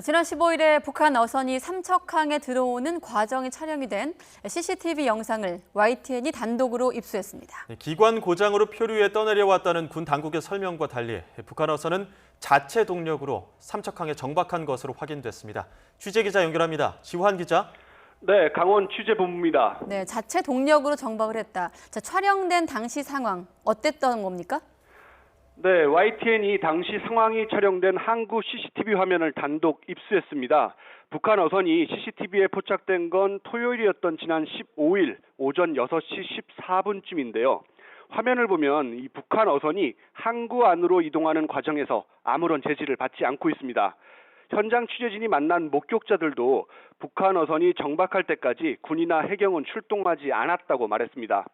지난 15일에 북한 어선이 삼척항에 들어오는 과정이 촬영이 된 CCTV 영상을 YTN이 단독으로 입수했습니다. 기관 고장으로 표류에 떠내려왔다는 군 당국의 설명과 달리 북한 어선은 자체 동력으로 삼척항에 정박한 것으로 확인됐습니다. 취재기자 연결합니다. 지환 기자. 네, 강원 취재본부입니다. 네, 자체 동력으로 정박을 했다. 자, 촬영된 당시 상황 어땠던 겁니까? 네, YTN이 당시 상황이 촬영된 항구 CCTV 화면을 단독 입수했습니다. 북한 어선이 CCTV에 포착된 건 토요일이었던 지난 15일 오전 6시 14분쯤인데요. 화면을 보면 이 북한 어선이 항구 안으로 이동하는 과정에서 아무런 제지를 받지 않고 있습니다. 현장 취재진이 만난 목격자들도 북한 어선이 정박할 때까지 군이나 해경은 출동하지 않았다고 말했습니다.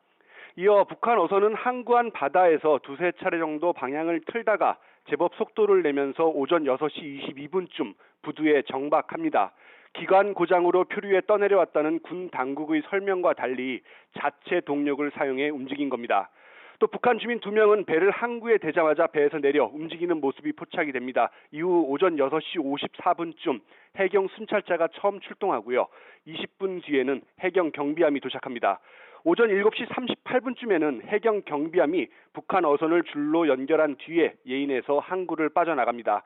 이어 북한 어선은 항구 안 바다에서 두세 차례 정도 방향을 틀다가 제법 속도를 내면서 오전 6시 22분쯤 부두에 정박합니다. 기관 고장으로 표류에 떠내려왔다는 군 당국의 설명과 달리 자체 동력을 사용해 움직인 겁니다. 또 북한 주민 2명은 배를 항구에 대자마자 배에서 내려 움직이는 모습이 포착이 됩니다. 이후 오전 6시 54분쯤 해경 순찰차가 처음 출동하고요. 20분 뒤에는 해경 경비함이 도착합니다. 오전 7시 38분쯤에는 해경 경비함이 북한 어선을 줄로 연결한 뒤에 예인해서 항구를 빠져나갑니다.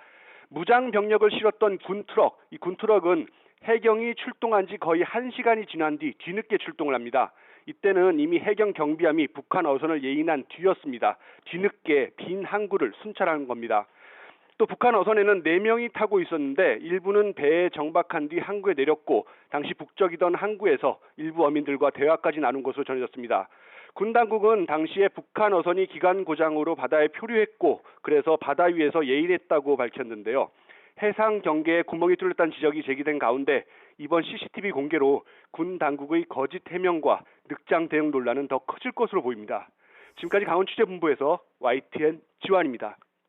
무장 병력을 실었던 군 트럭, 이 군 트럭은 해경이 출동한 지 거의 1시간이 지난 뒤 뒤늦게 출동을 합니다. 이때는 이미 해경 경비함이 북한 어선을 예인한 뒤였습니다. 뒤늦게 빈 항구를 순찰한 겁니다. 또 북한 어선에는 4명이 타고 있었는데 일부는 배에 정박한 뒤 항구에 내렸고 당시 북적이던 항구에서 일부 어민들과 대화까지 나눈 것으로 전해졌습니다. 군 당국은 당시에 북한 어선이 기관 고장으로 바다에 표류했고 그래서 바다 위에서 예인했다고 밝혔는데요. 해상 경계에 구멍이 뚫렸다는 지적이 제기된 가운데 이번 CCTV 공개로 군 당국의 거짓 해명과 늑장 대응 논란은 더 커질 것으로 보입니다. 지금까지 강원 취재본부에서 YTN 지환입니다.